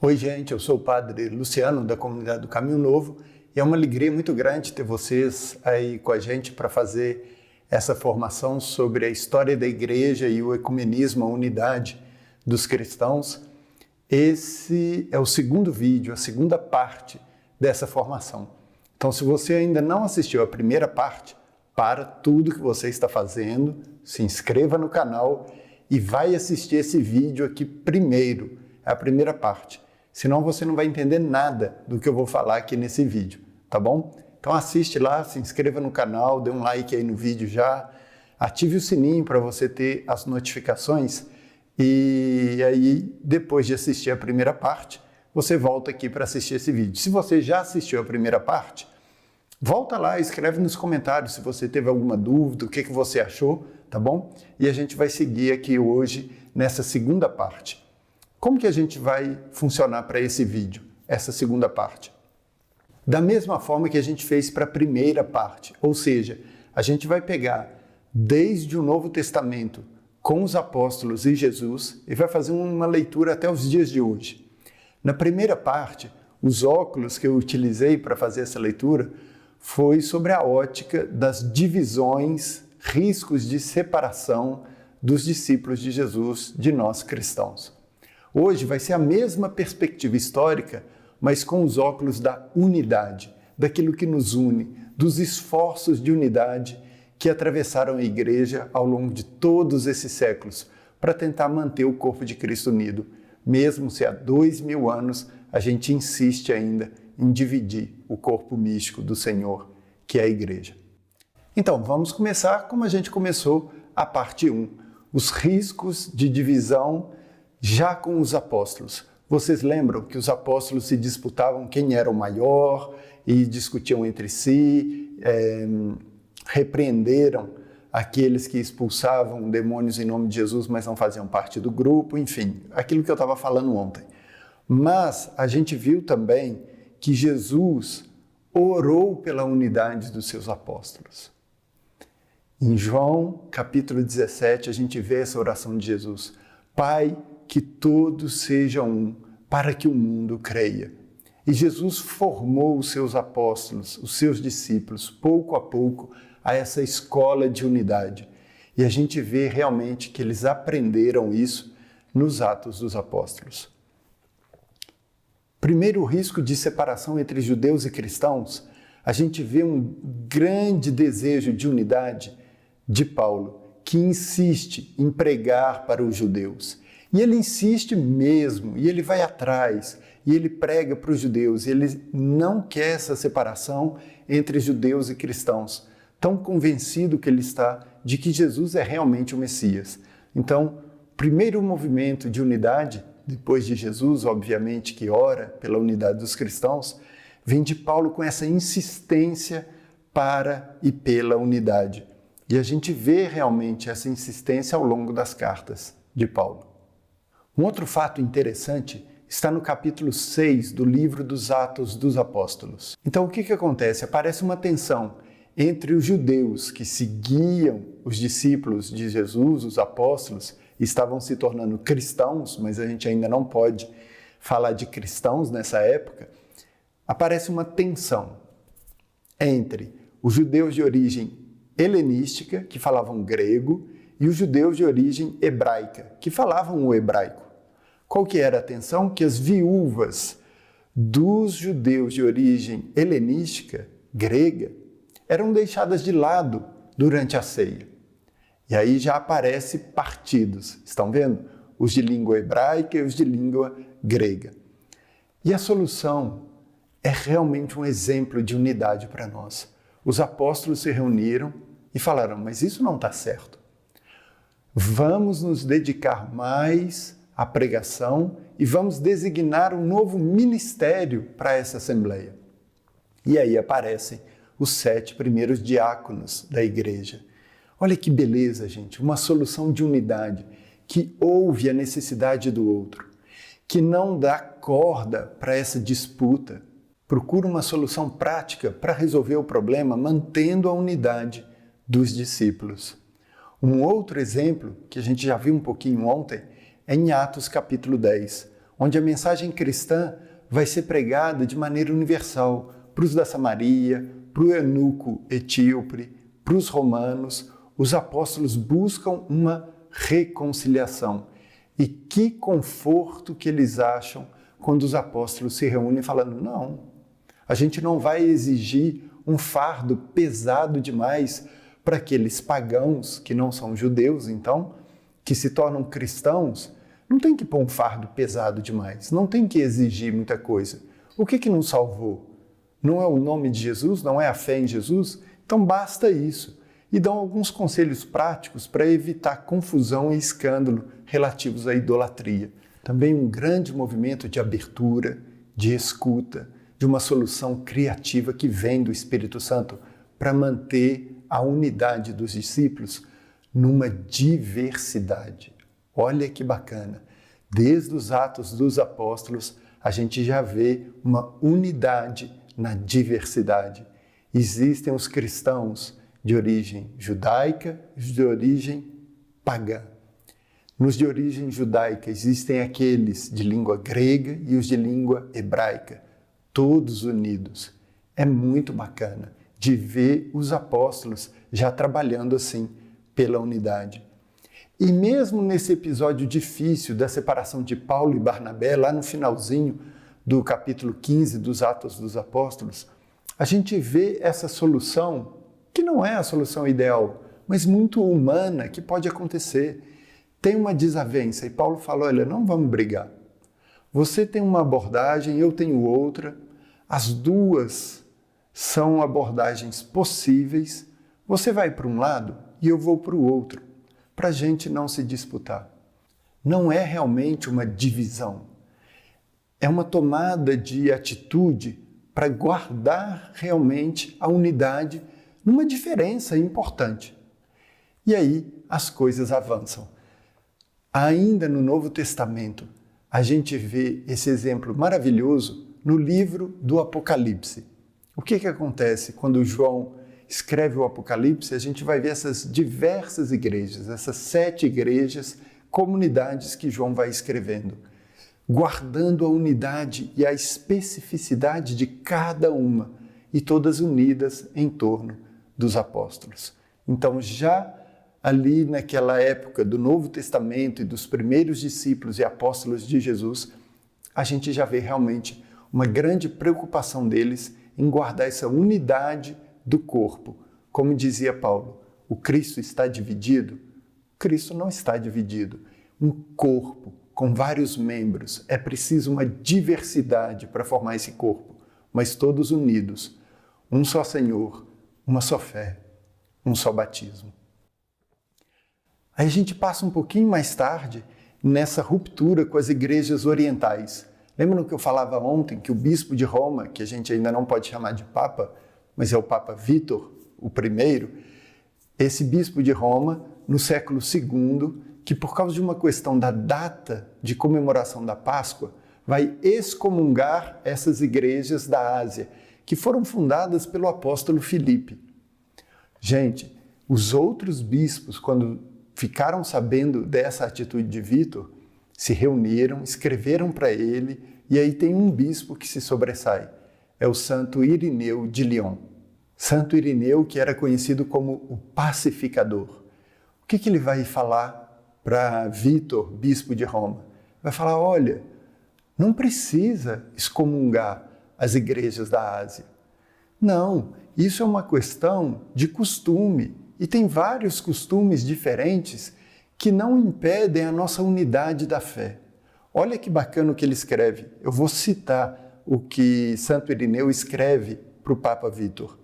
Oi, gente, eu sou o Padre Luciano, da Comunidade do Caminho Novo, e é uma alegria muito grande ter vocês aí com a gente para fazer essa formação sobre a história da Igreja e o ecumenismo, a unidade dos cristãos. Esse é o segundo vídeo, a segunda parte dessa formação. Então, se você ainda não assistiu a primeira parte, para tudo que você está fazendo, se inscreva no canal e vai assistir esse vídeo aqui primeiro, a primeira parte. Senão você não vai entender nada do que eu vou falar aqui nesse vídeo, tá bom? Então assiste lá, se inscreva no canal, dê um like aí no vídeo já, ative o sininho para você ter as notificações e aí depois de assistir a primeira parte, você volta aqui para assistir esse vídeo. Se você já assistiu a primeira parte, volta lá, escreve nos comentários se você teve alguma dúvida, o que você achou, tá bom? E a gente vai seguir aqui hoje nessa segunda parte. Como que a gente vai funcionar para esse vídeo, essa segunda parte? Da mesma forma que a gente fez para a primeira parte, ou seja, a gente vai pegar desde o Novo Testamento com os apóstolos e Jesus e vai fazer uma leitura até os dias de hoje. Na primeira parte, os óculos que eu utilizei para fazer essa leitura foi sobre a ótica das divisões, riscos de separação dos discípulos de Jesus, de nós cristãos. Hoje vai ser a mesma perspectiva histórica, mas com os óculos da unidade, daquilo que nos une, dos esforços de unidade que atravessaram a Igreja ao longo de todos esses séculos, para tentar manter o corpo de Cristo unido, mesmo se há 2000 anos a gente insiste ainda em dividir o corpo místico do Senhor, que é a Igreja. Então, vamos começar como a gente começou a parte 1, os riscos de divisão já com os apóstolos. Vocês lembram que os apóstolos se disputavam quem era o maior e discutiam entre si, repreenderam aqueles que expulsavam demônios em nome de Jesus, mas não faziam parte do grupo, enfim, aquilo que eu estava falando ontem. Mas a gente viu também que Jesus orou pela unidade dos seus apóstolos. Em João, capítulo 17, a gente vê essa oração de Jesus. Pai, que todos sejam um, para que o mundo creia. E Jesus formou os seus apóstolos, os seus discípulos, pouco a pouco, a essa escola de unidade. E a gente vê realmente que eles aprenderam isso nos Atos dos Apóstolos. Primeiro, o risco de separação entre judeus e cristãos, a gente vê um grande desejo de unidade de Paulo, que insiste em pregar para os judeus. E ele insiste mesmo, e ele vai atrás, e ele prega para os judeus, e ele não quer essa separação entre judeus e cristãos, tão convencido que ele está de que Jesus é realmente o Messias. Então, o primeiro movimento de unidade, depois de Jesus, obviamente, que ora pela unidade dos cristãos, vem de Paulo com essa insistência para e pela unidade. E a gente vê realmente essa insistência ao longo das cartas de Paulo. Um outro fato interessante está no capítulo 6 do livro dos Atos dos Apóstolos. Então, o que acontece? Aparece uma tensão entre os judeus que seguiam os discípulos de Jesus, os apóstolos, e estavam se tornando cristãos, mas a gente ainda não pode falar de cristãos nessa época. Aparece uma tensão entre os judeus de origem helenística, que falavam grego, e os judeus de origem hebraica, que falavam o hebraico. Qual que era a tensão? Que as viúvas dos judeus de origem helenística, grega, eram deixadas de lado durante a ceia. E aí já aparecem partidos, estão vendo? Os de língua hebraica e os de língua grega. E a solução é realmente um exemplo de unidade para nós. Os apóstolos se reuniram e falaram, mas isso não está certo. Vamos nos dedicar mais à pregação e vamos designar um novo ministério para essa assembleia. E aí aparecem os 7 primeiros diáconos da igreja. Olha que beleza, gente, uma solução de unidade que ouve a necessidade do outro, que não dá corda para essa disputa, procura uma solução prática para resolver o problema, mantendo a unidade dos discípulos. Um outro exemplo, que a gente já viu um pouquinho ontem, é em Atos capítulo 10, onde a mensagem cristã vai ser pregada de maneira universal para os da Samaria, para o eunuco etíope, para os romanos. Os apóstolos buscam uma reconciliação. E que conforto que eles acham quando os apóstolos se reúnem falando, não, a gente não vai exigir um fardo pesado demais para aqueles pagãos que não são judeus, então, que se tornam cristãos, não tem que pôr um fardo pesado demais, não tem que exigir muita coisa. O que nos salvou? Não é o nome de Jesus? Não é a fé em Jesus? Então basta isso. E dão alguns conselhos práticos para evitar confusão e escândalo relativos à idolatria. Também um grande movimento de abertura, de escuta, de uma solução criativa que vem do Espírito Santo para manter a unidade dos discípulos numa diversidade. Olha que bacana! Desde os Atos dos Apóstolos, a gente já vê uma unidade na diversidade. Existem os cristãos de origem judaica e de origem pagã. Nos de origem judaica existem aqueles de língua grega e os de língua hebraica, todos unidos. É muito bacana de ver os apóstolos já trabalhando assim pela unidade. E mesmo nesse episódio difícil da separação de Paulo e Barnabé, lá no finalzinho do capítulo 15 dos Atos dos Apóstolos, a gente vê essa solução, que não é a solução ideal, mas muito humana, que pode acontecer. Tem uma desavença e Paulo fala, olha, não vamos brigar. Você tem uma abordagem, eu tenho outra, as duas são abordagens possíveis, você vai para um lado e eu vou para o outro, para a gente não se disputar. Não é realmente uma divisão, é uma tomada de atitude para guardar realmente a unidade numa diferença importante. E aí as coisas avançam. Ainda no Novo Testamento, a gente vê esse exemplo maravilhoso no livro do Apocalipse. O que acontece quando João escreve o Apocalipse? A gente vai ver essas diversas igrejas, essas 7 igrejas, comunidades que João vai escrevendo, guardando a unidade e a especificidade de cada uma, e todas unidas em torno dos apóstolos. Então, já ali naquela época do Novo Testamento e dos primeiros discípulos e apóstolos de Jesus, a gente já vê realmente uma grande preocupação deles em guardar essa unidade do corpo. Como dizia Paulo, o Cristo está dividido? Cristo não está dividido. Um corpo com vários membros, é preciso uma diversidade para formar esse corpo, mas todos unidos, um só Senhor, uma só fé, um só batismo. Aí a gente passa um pouquinho mais tarde nessa ruptura com as igrejas orientais. Lembram que eu falava ontem que o bispo de Roma, que a gente ainda não pode chamar de papa, mas é o Papa Vítor, o primeiro, esse bispo de Roma, no século II, que por causa de uma questão da data de comemoração da Páscoa, vai excomungar essas igrejas da Ásia, que foram fundadas pelo apóstolo Filipe. Gente, os outros bispos, quando ficaram sabendo dessa atitude de Vítor, se reuniram, escreveram para ele, e aí tem um bispo que se sobressai, é o Santo Irineu de Lyon. Santo Irineu, que era conhecido como o pacificador. O que ele vai falar para Vítor, bispo de Roma? Vai falar, olha, não precisa excomungar as igrejas da Ásia. Não, isso é uma questão de costume, e tem vários costumes diferentes que não impedem a nossa unidade da fé. Olha que bacana o que ele escreve. Eu vou citar o que Santo Irineu escreve para o Papa Vítor.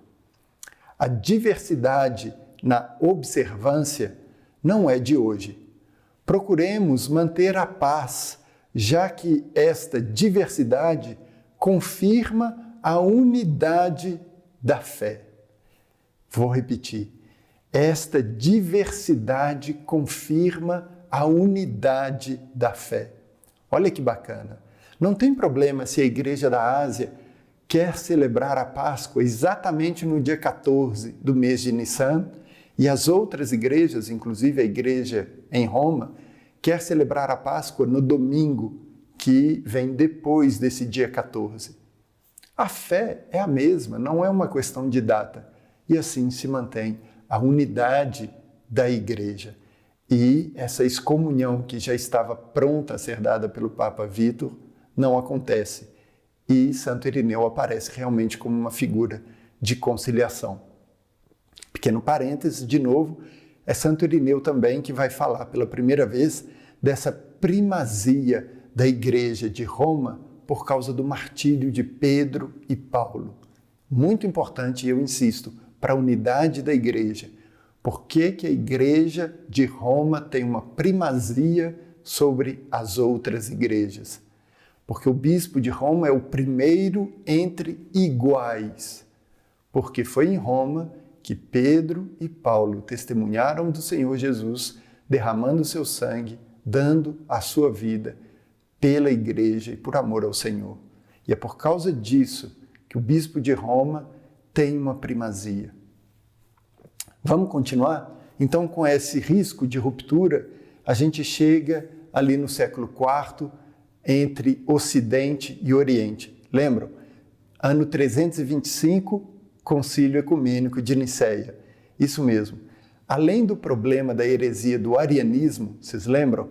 A diversidade na observância não é de hoje. Procuremos manter a paz, já que esta diversidade confirma a unidade da fé. Vou repetir. Esta diversidade confirma a unidade da fé. Olha que bacana. Não tem problema se a igreja da Ásia quer celebrar a Páscoa exatamente no dia 14 do mês de Nissan, e as outras igrejas, inclusive a igreja em Roma, quer celebrar a Páscoa no domingo que vem depois desse dia 14. A fé é a mesma, não é uma questão de data. E assim se mantém a unidade da Igreja. E essa excomunhão que já estava pronta a ser dada pelo Papa Vítor não acontece. E Santo Irineu aparece realmente como uma figura de conciliação. Pequeno parênteses, de novo, é Santo Irineu também que vai falar pela primeira vez dessa primazia da Igreja de Roma por causa do martírio de Pedro e Paulo. Muito importante, e eu insisto, para a unidade da Igreja. Por que que a Igreja de Roma tem uma primazia sobre as outras igrejas? Porque o bispo de Roma é o primeiro entre iguais. Porque foi em Roma que Pedro e Paulo testemunharam do Senhor Jesus, derramando seu sangue, dando a sua vida pela Igreja e por amor ao Senhor. E é por causa disso que o bispo de Roma tem uma primazia. Vamos continuar? Então, com esse risco de ruptura, a gente chega ali no século IV, entre Ocidente e Oriente. Lembram? Ano 325, Concílio Ecumênico de Nicéia. Isso mesmo. Além do problema da heresia do arianismo, vocês lembram?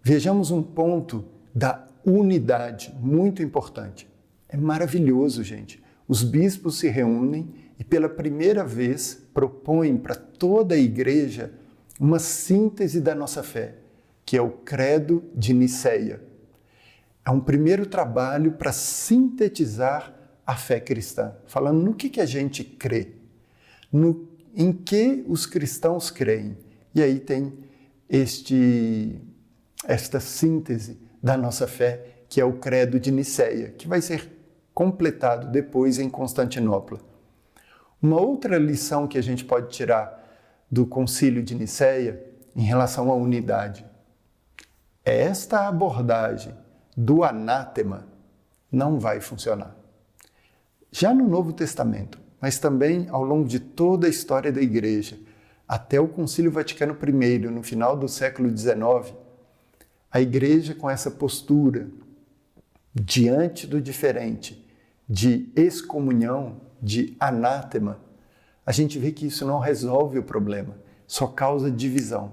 Vejamos um ponto da unidade muito importante. É maravilhoso, gente. Os bispos se reúnem e pela primeira vez propõem para toda a Igreja uma síntese da nossa fé, que é o Credo de Nicéia. É um primeiro trabalho para sintetizar a fé cristã, falando no que a gente crê, em que os cristãos creem. E aí tem esta síntese da nossa fé, que é o Credo de Nicéia, que vai ser completado depois em Constantinopla. Uma outra lição que a gente pode tirar do Concílio de Nicéia em relação à unidade é esta abordagem do anátema não vai funcionar. Já no Novo Testamento, mas também ao longo de toda a história da Igreja, até o Concílio Vaticano I, no final do século XIX, a Igreja com essa postura diante do diferente, de excomunhão, de anátema, a gente vê que isso não resolve o problema, só causa divisão.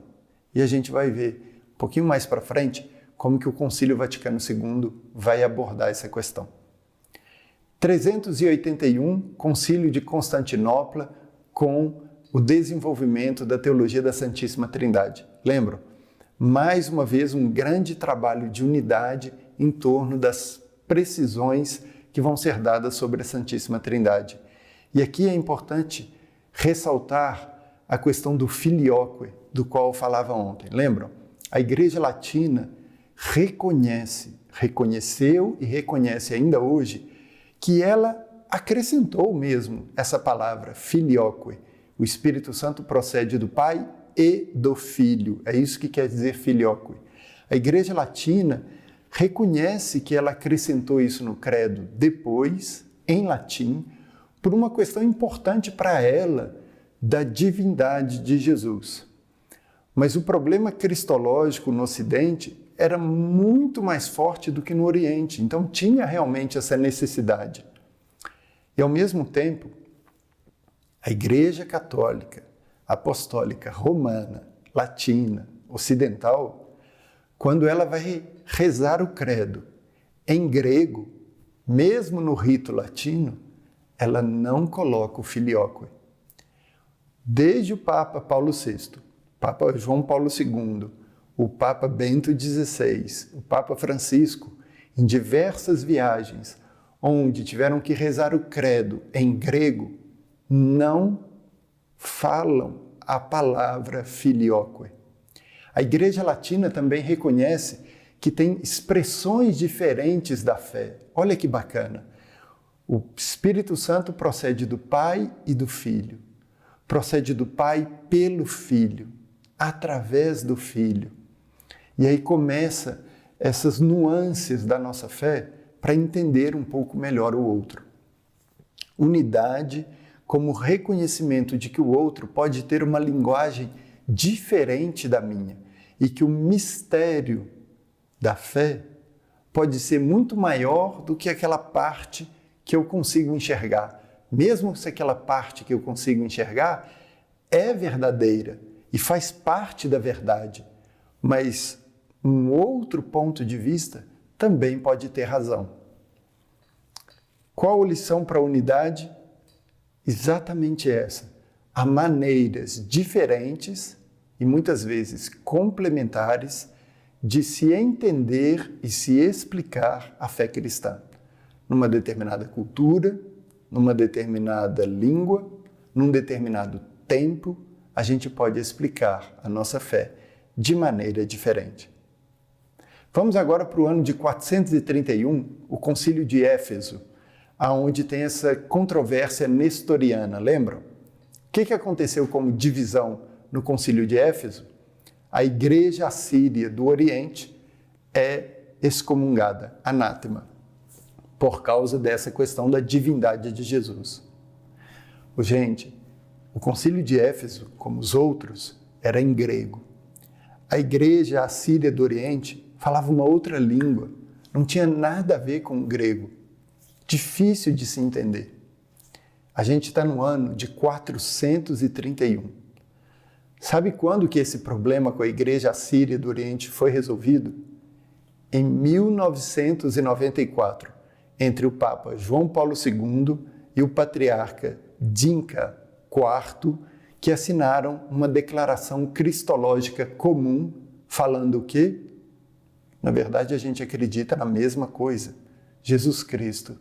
E a gente vai ver um pouquinho mais para frente como que o Concílio Vaticano II vai abordar essa questão. 381, Concílio de Constantinopla, com o desenvolvimento da teologia da Santíssima Trindade. Lembram? Mais uma vez, um grande trabalho de unidade em torno das precisões que vão ser dadas sobre a Santíssima Trindade. E aqui é importante ressaltar a questão do filioque, do qual eu falava ontem. Lembram? A Igreja Latina reconheceu e reconhece ainda hoje que ela acrescentou mesmo essa palavra, filioque. O Espírito Santo procede do Pai e do Filho. É isso que quer dizer filioque. A Igreja Latina reconhece que ela acrescentou isso no credo depois, em latim, por uma questão importante para ela da divindade de Jesus. Mas o problema cristológico no Ocidente era muito mais forte do que no Oriente, então tinha realmente essa necessidade. E ao mesmo tempo, a Igreja Católica, Apostólica, Romana, Latina, Ocidental, quando ela vai rezar o credo em grego, mesmo no rito latino, ela não coloca o filioque. Desde o Papa Paulo VI, Papa João Paulo II, o Papa Bento XVI, o Papa Francisco, em diversas viagens, onde tiveram que rezar o credo em grego, não falam a palavra filioque. A Igreja Latina também reconhece que tem expressões diferentes da fé. Olha que bacana. O Espírito Santo procede do Pai e do Filho. Procede do Pai pelo Filho, através do Filho. E aí começa essas nuances da nossa fé para entender um pouco melhor o outro. Unidade como reconhecimento de que o outro pode ter uma linguagem diferente da minha e que o mistério da fé pode ser muito maior do que aquela parte que eu consigo enxergar. Mesmo se aquela parte que eu consigo enxergar é verdadeira e faz parte da verdade, mas um outro ponto de vista também pode ter razão. Qual a lição para a unidade? Exatamente essa. Há maneiras diferentes e muitas vezes complementares de se entender e se explicar a fé cristã. Numa determinada cultura, numa determinada língua, num determinado tempo, a gente pode explicar a nossa fé de maneira diferente. Vamos agora para o ano de 431, o Concílio de Éfeso, aonde tem essa controvérsia nestoriana, lembram? O que aconteceu como divisão no Concílio de Éfeso? A igreja assíria do Oriente é excomungada, anátema, por causa dessa questão da divindade de Jesus. Gente, o Concílio de Éfeso, como os outros, era em grego. A igreja assíria do Oriente falava uma outra língua, não tinha nada a ver com o grego. Difícil de se entender. A gente está no ano de 431. Sabe quando que esse problema com a igreja assíria do Oriente foi resolvido? Em 1994, entre o Papa João Paulo II e o patriarca Dinka IV, que assinaram uma declaração cristológica comum, falando o quê? Na verdade, a gente acredita na mesma coisa. Jesus Cristo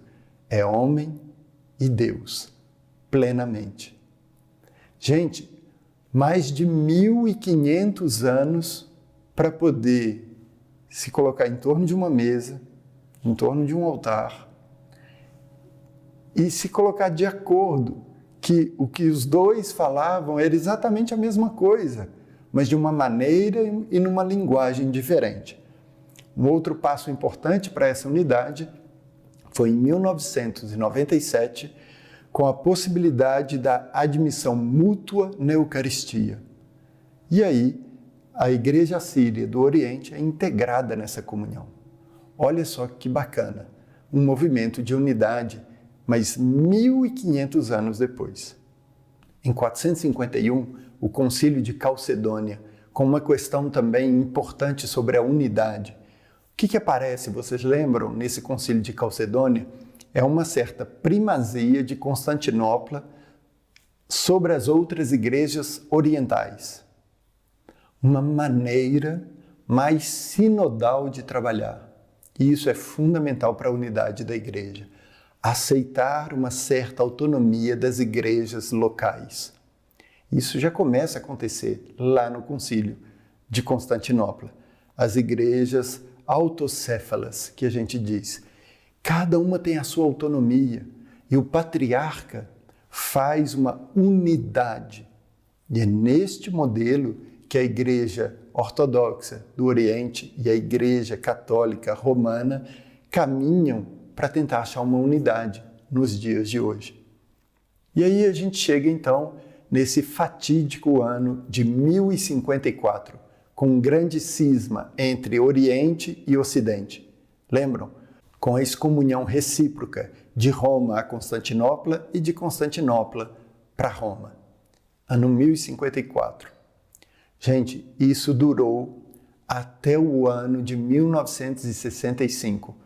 é homem e Deus, plenamente. Gente, mais de 1.500 anos para poder se colocar em torno de uma mesa, em torno de um altar, e se colocar de acordo que o que os dois falavam era exatamente a mesma coisa, mas de uma maneira e numa linguagem diferente. Um outro passo importante para essa unidade foi em 1997, com a possibilidade da admissão mútua na Eucaristia. E aí, a Igreja Assíria do Oriente é integrada nessa comunhão. Olha só que bacana, um movimento de unidade, mas 1.500 anos depois. Em 451, o Concílio de Calcedônia, com uma questão também importante sobre a unidade. O que aparece, vocês lembram, nesse Concílio de Calcedônia? É uma certa primazia de Constantinopla sobre as outras igrejas orientais. Uma maneira mais sinodal de trabalhar. E isso é fundamental para a unidade da igreja. Aceitar uma certa autonomia das igrejas locais. Isso já começa a acontecer lá no Concílio de Constantinopla. As igrejas autocéfalas, que a gente diz. Cada uma tem a sua autonomia e o patriarca faz uma unidade. E é neste modelo que a Igreja Ortodoxa do Oriente e a Igreja Católica Romana caminham para tentar achar uma unidade nos dias de hoje. E aí a gente chega então nesse fatídico ano de 1054, com um grande cisma entre Oriente e Ocidente. Lembram? Com a excomunhão recíproca de Roma a Constantinopla e de Constantinopla para Roma. Ano 1054. Gente, isso durou até o ano de 1965,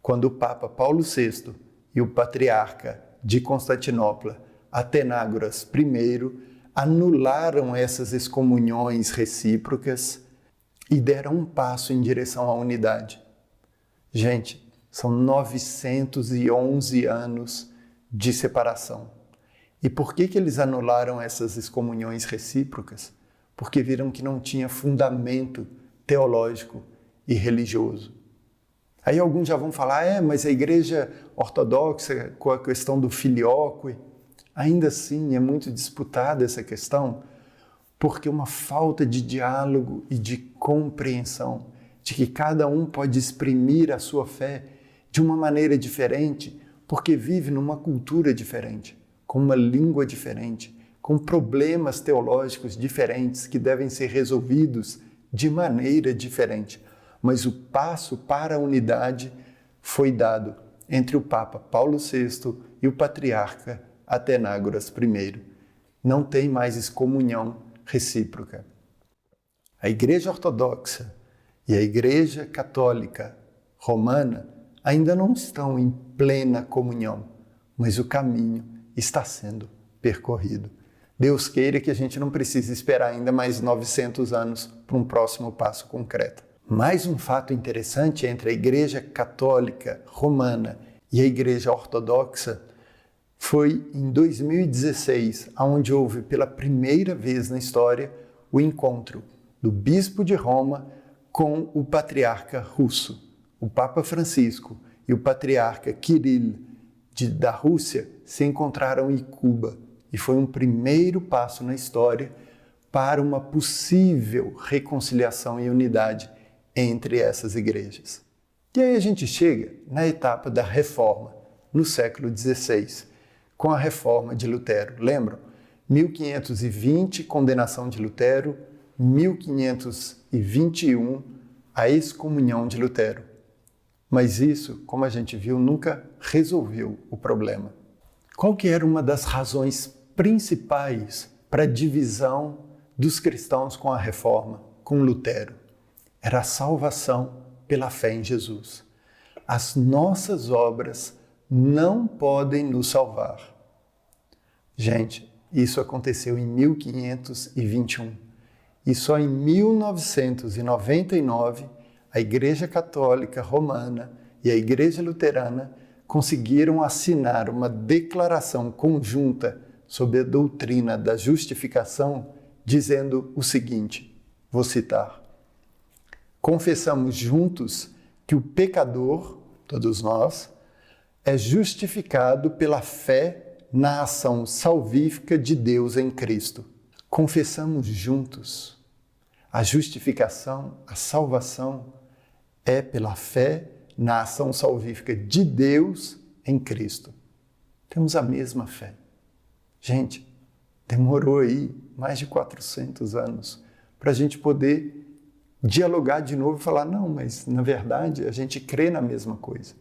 quando o Papa Paulo VI e o Patriarca de Constantinopla, Atenágoras I, anularam essas excomunhões recíprocas e deram um passo em direção à unidade. Gente, são 911 anos de separação. E por que eles anularam essas excomunhões recíprocas? Porque viram que não tinha fundamento teológico e religioso. Aí alguns já vão falar, mas a igreja ortodoxa, com a questão do filioque, ainda assim é muito disputada essa questão, porque uma falta de diálogo e de compreensão de que cada um pode exprimir a sua fé de uma maneira diferente, porque vive numa cultura diferente, com uma língua diferente, com problemas teológicos diferentes que devem ser resolvidos de maneira diferente. mas o passo para a unidade foi dado entre o Papa Paulo VI e o Patriarca Athenágoras I. Não tem mais excomunhão recíproca. A Igreja Ortodoxa e a Igreja Católica Romana ainda não estão em plena comunhão, mas o caminho está sendo percorrido. Deus queira que a gente não precise esperar ainda mais 900 anos para um próximo passo concreto. Mais um fato interessante entre a Igreja Católica Romana e a Igreja Ortodoxa foi em 2016, onde houve pela primeira vez na história o encontro do Bispo de Roma com o Patriarca russo. O Papa Francisco e o Patriarca Kirill da Rússia se encontraram em Cuba e foi um primeiro passo na história para uma possível reconciliação e unidade entre essas igrejas. E aí a gente chega na etapa da reforma, no século XVI, com a reforma de Lutero. Lembram? 1520, condenação de Lutero, 1521, a excomunhão de Lutero. Mas isso, como a gente viu, nunca resolveu o problema. Qual que era uma das razões principais para a divisão dos cristãos com a reforma, com Lutero? Era a salvação pela fé em Jesus. As nossas obras não podem nos salvar. Gente, isso aconteceu em 1521. E só em 1999, a Igreja Católica Romana e a Igreja Luterana conseguiram assinar uma declaração conjunta sobre a doutrina da justificação, dizendo o seguinte, vou citar: confessamos juntos que o pecador, todos nós, é justificado pela fé na ação salvífica de Deus em Cristo. Confessamos juntos. A justificação, a salvação é pela fé na ação salvífica de Deus em Cristo. Temos a mesma fé. Gente, demorou aí mais de 400 anos para a gente poder dialogar de novo e falar, não, mas na verdade a gente crê na mesma coisa.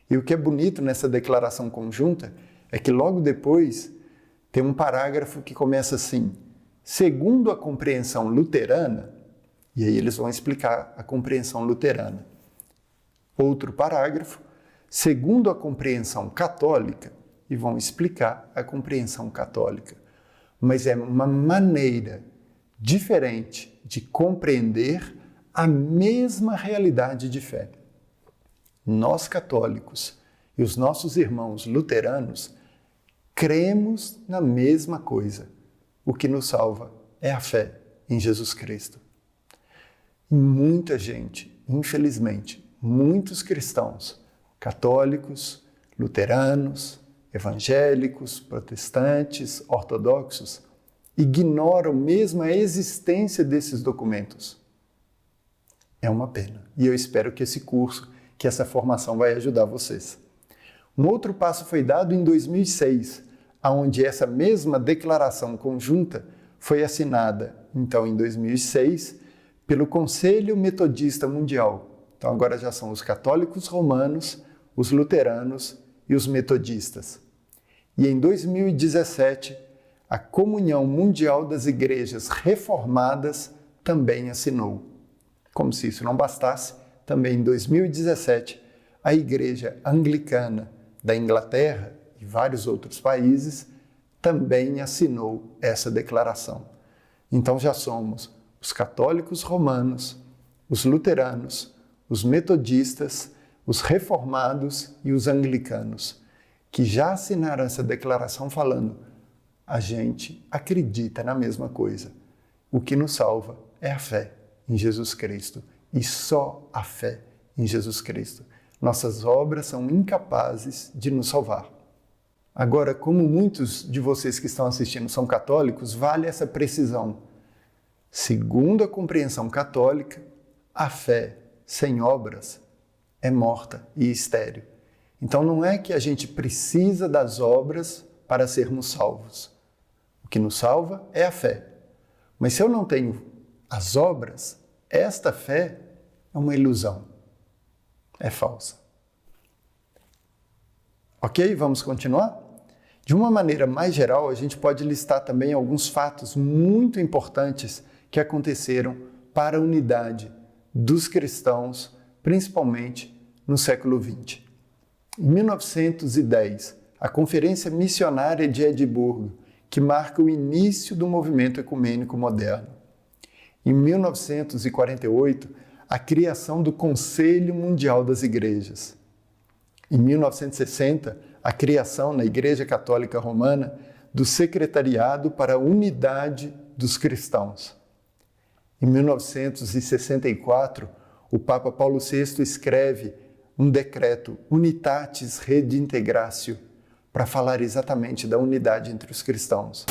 E o que é bonito nessa declaração conjunta é que logo depois tem um parágrafo que começa assim, segundo a compreensão luterana, e aí eles vão explicar a compreensão luterana. Outro parágrafo, segundo a compreensão católica, e vão explicar a compreensão católica. Mas é uma maneira diferente de compreender a mesma realidade de fé. Nós católicos e os nossos irmãos luteranos cremos na mesma coisa. O que nos salva é a fé em Jesus Cristo. E muita gente, infelizmente, muitos cristãos, católicos, luteranos, evangélicos, protestantes, ortodoxos, ignoram mesmo a existência desses documentos. É uma pena. E eu espero que esse curso, que essa formação vai ajudar vocês. Um outro passo foi dado em 2006, onde essa mesma declaração conjunta foi assinada, então, em 2006, pelo Conselho Metodista Mundial. Então, agora já são os católicos romanos, os luteranos e os metodistas. E em 2017, a Comunhão Mundial das Igrejas Reformadas também assinou. Como se isso não bastasse, também em 2017, a Igreja Anglicana da Inglaterra e vários outros países também assinou essa declaração. Então já somos os católicos romanos, os luteranos, os metodistas, os reformados e os anglicanos, que já assinaram essa declaração falando: a gente acredita na mesma coisa. O que nos salva é a fé em Jesus Cristo e só a fé em Jesus Cristo. Nossas obras são incapazes de nos salvar. Agora, como muitos de vocês que estão assistindo são católicos, vale essa precisão. Segundo a compreensão católica, a fé sem obras é morta e estéril. Então não é que a gente precisa das obras para sermos salvos. O que nos salva é a fé. Mas se eu não tenho as obras, esta fé é uma ilusão, é falsa. Ok? Vamos continuar? De uma maneira mais geral, a gente pode listar também alguns fatos muito importantes que aconteceram para a unidade dos cristãos, principalmente no século XX. Em 1910, a Conferência Missionária de Edimburgo, que marca o início do movimento ecumênico moderno. Em 1948, a criação do Conselho Mundial das Igrejas. Em 1960, a criação na Igreja Católica Romana do Secretariado para a Unidade dos Cristãos. Em 1964, o Papa Paulo VI escreve um decreto Unitatis Redintegratio para falar exatamente da unidade entre os cristãos.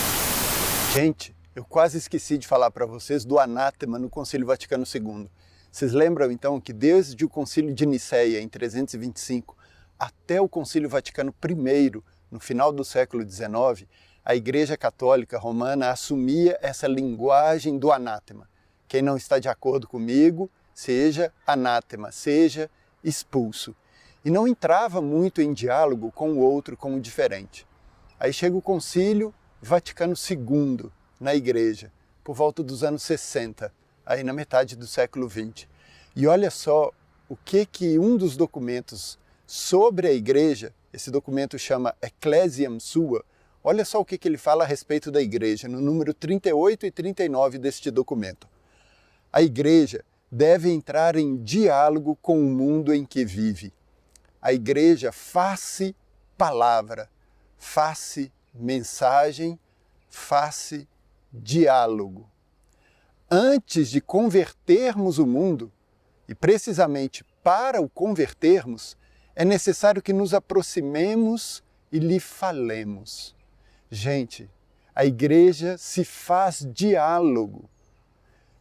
Gente, eu quase esqueci de falar para vocês do anátema no Concílio Vaticano II. Vocês lembram então que desde o Concílio de Nicéia, em 325, até o Concílio Vaticano I, no final do século XIX, a Igreja Católica Romana assumia essa linguagem do anátema. Quem não está de acordo comigo, seja anátema, seja expulso. E não entrava muito em diálogo com o outro, com o diferente. Aí chega o Concílio Vaticano II na Igreja, por volta dos anos 60, aí na metade do século XX. E olha só o que um dos documentos sobre a Igreja, esse documento chama Ecclesiam Sua, olha só o que ele fala a respeito da Igreja, no número 38 e 39 deste documento. A Igreja deve entrar em diálogo com o mundo em que vive. A Igreja face palavra, face mensagem, face diálogo. Antes de convertermos o mundo, e precisamente para o convertermos, é necessário que nos aproximemos e lhe falemos. Gente, a Igreja se faz diálogo.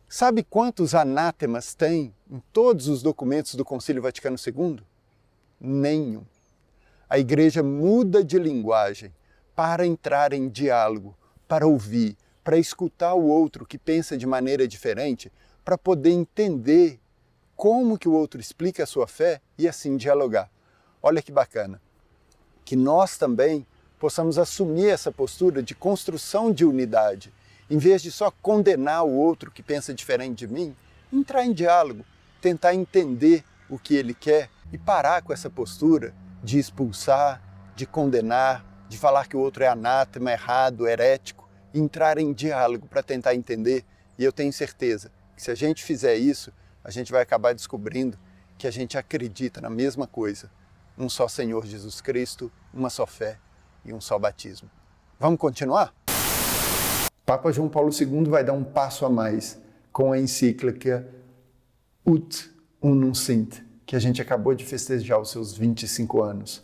Sabe quantos anátemas tem em todos os documentos do Concílio Vaticano II? Nenhum. A Igreja muda de linguagem para entrar em diálogo, para ouvir, para escutar o outro que pensa de maneira diferente, para poder entender como que o outro explica a sua fé e assim dialogar. Olha que bacana. Que nós também possamos assumir essa postura de construção de unidade, em vez de só condenar o outro que pensa diferente de mim, entrar em diálogo, tentar entender o que ele quer e parar com essa postura de expulsar, de condenar, de falar que o outro é anátema, errado, herético, e entrar em diálogo para tentar entender. E eu tenho certeza que se a gente fizer isso, a gente vai acabar descobrindo que a gente acredita na mesma coisa. Um só Senhor Jesus Cristo, uma só fé e um só batismo. Vamos continuar? Papa João Paulo II vai dar um passo a mais com a encíclica Ut Unum Sint, que a gente acabou de festejar os seus 25 anos.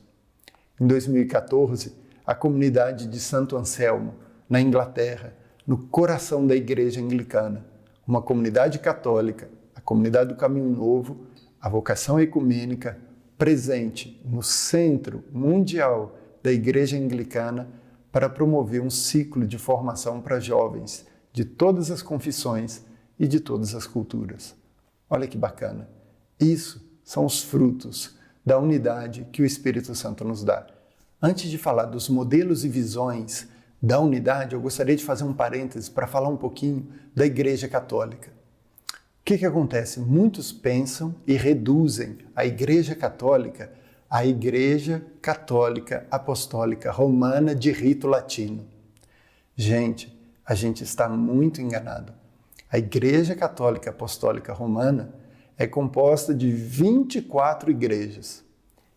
Em 2014, a comunidade de Santo Anselmo, na Inglaterra, no coração da Igreja Anglicana, uma comunidade católica, a comunidade do Caminho Novo, a vocação ecumênica, presente no centro mundial da Igreja Anglicana para promover um ciclo de formação para jovens de todas as confissões e de todas as culturas. Olha que bacana! Isso são os frutos da unidade que o Espírito Santo nos dá. Antes de falar dos modelos e visões da unidade, eu gostaria de fazer um parêntese para falar um pouquinho da Igreja Católica. O que acontece? Muitos pensam e reduzem a Igreja Católica à Igreja Católica Apostólica Romana de rito latino. Gente, a gente está muito enganado. A Igreja Católica Apostólica Romana é composta de 24 igrejas.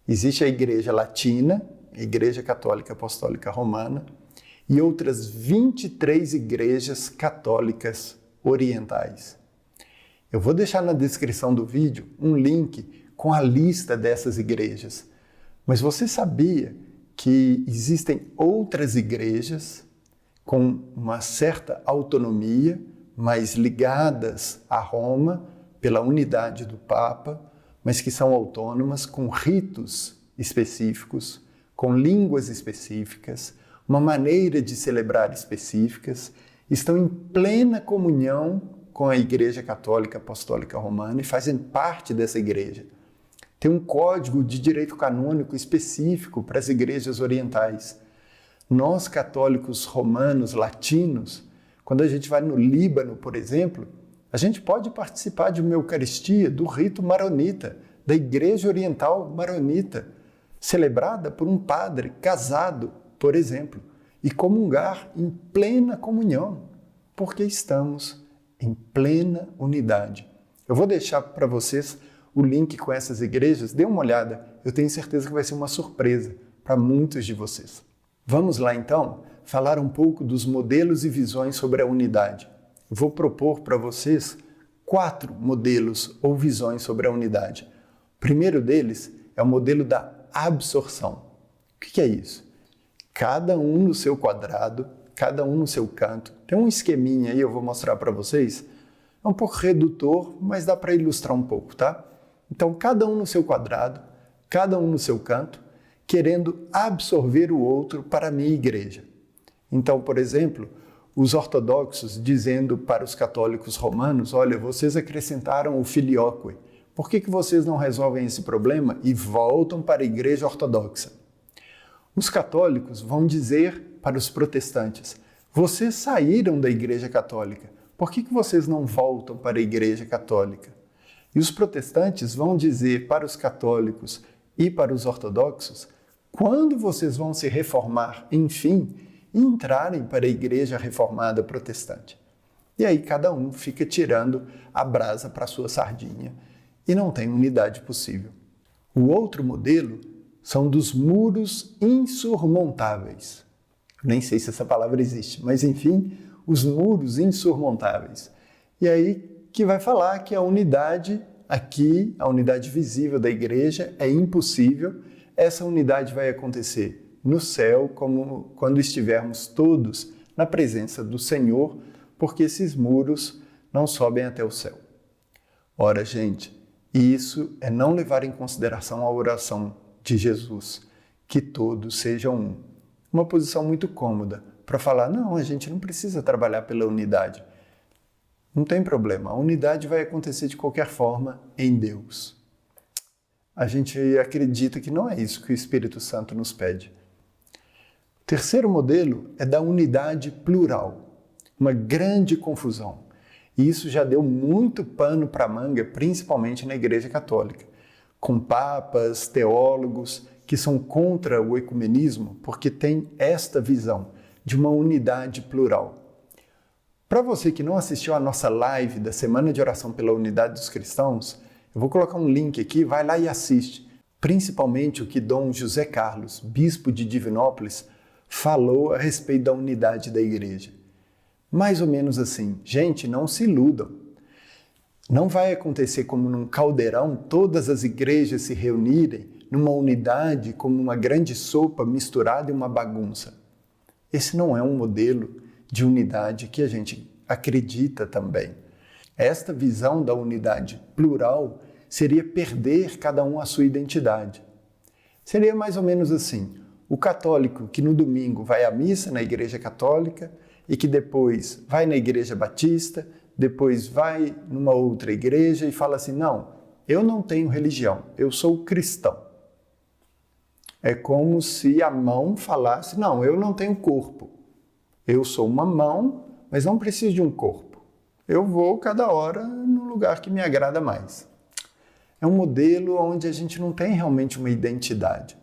Existe a Igreja Latina, a Igreja Católica Apostólica Romana, e outras 23 igrejas católicas orientais. Eu vou deixar na descrição do vídeo um link com a lista dessas igrejas. Mas você sabia que existem outras igrejas com uma certa autonomia, mas ligadas a Roma pela unidade do Papa, mas que são autônomas, com ritos específicos, com línguas específicas, uma maneira de celebrar específicas, estão em plena comunhão com a Igreja Católica Apostólica Romana e fazem parte dessa igreja. Tem um código de direito canônico específico para as igrejas orientais. Nós, católicos romanos, latinos, quando a gente vai no Líbano, por exemplo, a gente pode participar de uma Eucaristia do rito maronita, da Igreja Oriental Maronita, celebrada por um padre casado, por exemplo, e comungar em plena comunhão, porque estamos em plena unidade. Eu vou deixar para vocês o link com essas igrejas, dê uma olhada, eu tenho certeza que vai ser uma surpresa para muitos de vocês. Vamos lá então falar um pouco dos modelos e visões sobre a unidade. Vou propor para vocês 4 modelos ou visões sobre a unidade. O primeiro deles é o modelo da absorção. O que é isso? Cada um no seu quadrado, cada um no seu canto. Tem um esqueminha aí, eu vou mostrar para vocês. É um pouco redutor, mas dá para ilustrar um pouco, tá? Então, cada um no seu quadrado, cada um no seu canto, querendo absorver o outro para a minha igreja. Então, por exemplo, os ortodoxos dizendo para os católicos romanos, olha, vocês acrescentaram o filioque. Por que vocês não resolvem esse problema e voltam para a igreja ortodoxa? Os católicos vão dizer para os protestantes, vocês saíram da igreja católica, por que vocês não voltam para a igreja católica? E os protestantes vão dizer para os católicos e para os ortodoxos, quando vocês vão se reformar, enfim, e entrarem para a igreja reformada protestante. E aí cada um fica tirando a brasa para a sua sardinha e não tem unidade possível. O outro modelo são dos muros insurmontáveis. Nem sei se essa palavra existe, mas enfim, os muros insurmontáveis. E aí que vai falar que a unidade aqui, a unidade visível da igreja é impossível. Essa unidade vai acontecer no céu, como quando estivermos todos na presença do Senhor, porque esses muros não sobem até o céu. Ora, gente, isso é não levar em consideração a oração de Jesus, que todos sejam um. Uma posição muito cômoda para falar, não, a gente não precisa trabalhar pela unidade. Não tem problema, a unidade vai acontecer de qualquer forma em Deus. A gente acredita que não é isso que o Espírito Santo nos pede. O terceiro modelo é da unidade plural, uma grande confusão. E isso já deu muito pano para a manga, principalmente na Igreja Católica, com papas, teólogos que são contra o ecumenismo porque tem esta visão de uma unidade plural. Para você que não assistiu à nossa live da Semana de Oração pela Unidade dos Cristãos, eu vou colocar um link aqui, vai lá e assiste. Principalmente o que Dom José Carlos, bispo de Divinópolis, falou a respeito da unidade da igreja. Mais ou menos assim, gente, não se iludam. Não vai acontecer como num caldeirão todas as igrejas se reunirem numa unidade como uma grande sopa misturada em uma bagunça. Esse não é um modelo de unidade que a gente acredita também. Esta visão da unidade plural seria perder cada um a sua identidade. Seria mais ou menos assim, o católico que no domingo vai à missa na igreja católica e que depois vai na igreja batista, depois vai numa outra igreja e fala assim, não, eu não tenho religião, eu sou cristão. É como se a mão falasse, não, eu não tenho corpo. Eu sou uma mão, mas não preciso de um corpo. Eu vou cada hora no lugar que me agrada mais. É um modelo onde a gente não tem realmente uma identidade.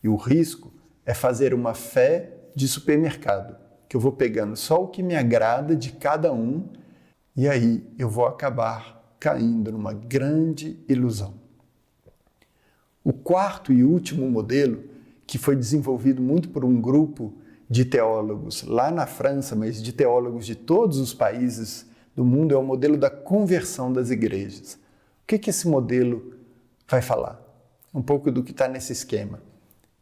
E o risco é fazer uma fé de supermercado, que eu vou pegando só o que me agrada de cada um e aí eu vou acabar caindo numa grande ilusão. O quarto e último modelo, que foi desenvolvido muito por um grupo de teólogos lá na França, mas de teólogos de todos os países do mundo, é o modelo da conversão das igrejas. O que esse modelo vai falar? Um pouco do que está nesse esquema.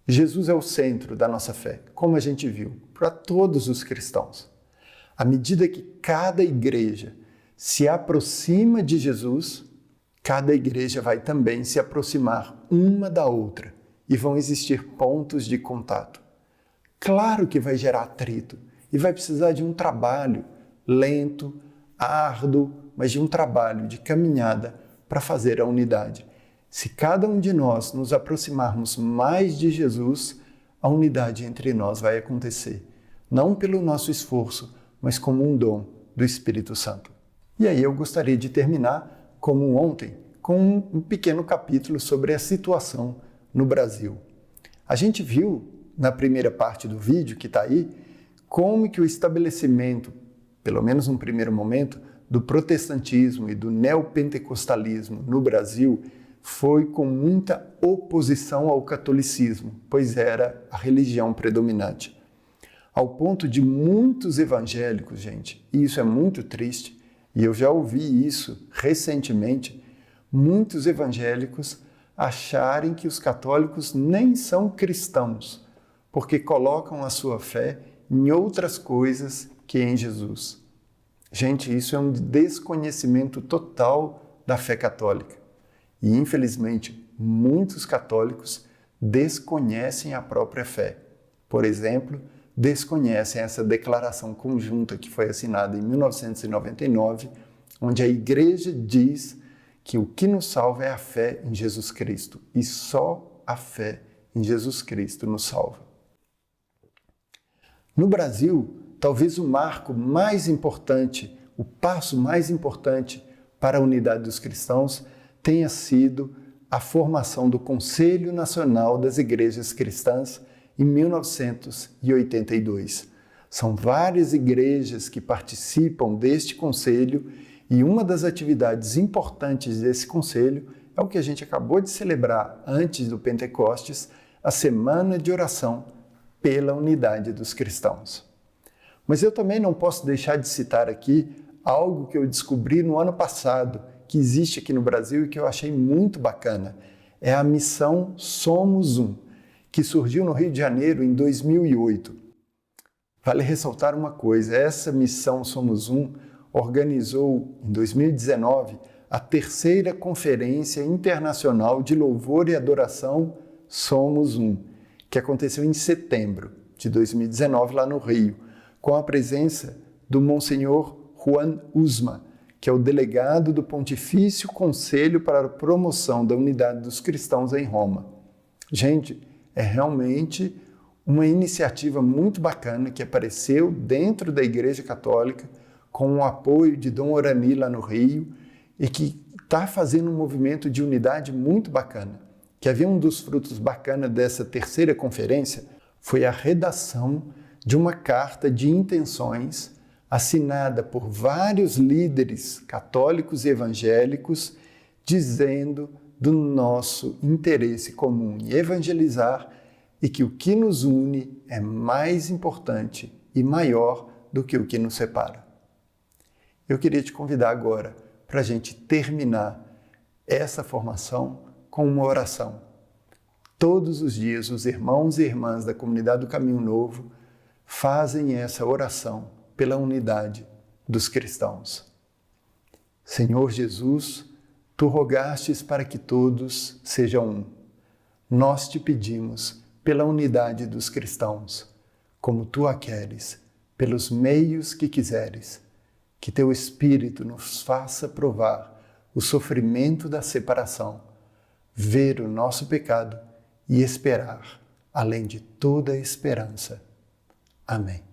Jesus é o centro da nossa fé, como a gente viu, para todos os cristãos. À medida que cada igreja se aproxima de Jesus, cada igreja vai também se aproximar uma da outra e vão existir pontos de contato. Claro que vai gerar atrito e vai precisar de um trabalho lento, árduo, mas de um trabalho, de caminhada para fazer a unidade. Se cada um de nós nos aproximarmos mais de Jesus, a unidade entre nós vai acontecer, não pelo nosso esforço, mas como um dom do Espírito Santo. E aí eu gostaria de terminar, como ontem, com um pequeno capítulo sobre a situação no Brasil. A gente viu na primeira parte do vídeo que está aí, como que o estabelecimento, pelo menos num primeiro momento, do protestantismo e do neopentecostalismo no Brasil foi com muita oposição ao catolicismo, pois era a religião predominante. Ao ponto de muitos evangélicos, gente, e isso é muito triste, e eu já ouvi isso recentemente, muitos evangélicos acharem que os católicos nem são cristãos, porque colocam a sua fé em outras coisas que em Jesus. Gente, isso é um desconhecimento total da fé católica. E, infelizmente, muitos católicos desconhecem a própria fé. Por exemplo, desconhecem essa declaração conjunta que foi assinada em 1999, onde a Igreja diz que o que nos salva é a fé em Jesus Cristo. E só a fé em Jesus Cristo nos salva. No Brasil, talvez o marco mais importante, o passo mais importante para a unidade dos cristãos tenha sido a formação do Conselho Nacional das Igrejas Cristãs em 1982. São várias igrejas que participam deste conselho e uma das atividades importantes desse conselho é o que a gente acabou de celebrar antes do Pentecostes, a Semana de Oração pela Unidade dos Cristãos. Mas eu também não posso deixar de citar aqui algo que eu descobri no ano passado, que existe aqui no Brasil e que eu achei muito bacana. É a missão Somos Um, que surgiu no Rio de Janeiro em 2008. Vale ressaltar uma coisa, essa missão Somos Um organizou em 2019 a terceira Conferência Internacional de Louvor e Adoração Somos Um, que aconteceu em setembro de 2019 lá no Rio, com a presença do Monsenhor Juan Usma, que é o delegado do Pontifício Conselho para a Promoção da Unidade dos Cristãos em Roma. Gente, é realmente uma iniciativa muito bacana que apareceu dentro da Igreja Católica com o apoio de Dom Orani lá no Rio e que está fazendo um movimento de unidade muito bacana. Que havia um dos frutos bacanas dessa terceira conferência foi a redação de uma carta de intenções assinada por vários líderes católicos e evangélicos, dizendo do nosso interesse comum em evangelizar e que o que nos une é mais importante e maior do que o que nos separa. Eu queria te convidar agora para a gente terminar essa formação com uma oração. Todos os dias, os irmãos e irmãs da comunidade do Caminho Novo fazem essa oração pela unidade dos cristãos. Senhor Jesus, Tu rogastes para que todos sejam um. Nós te pedimos pela unidade dos cristãos, como Tu a queres, pelos meios que quiseres, que Teu Espírito nos faça provar o sofrimento da separação, ver o nosso pecado e esperar, além de toda esperança. Amém.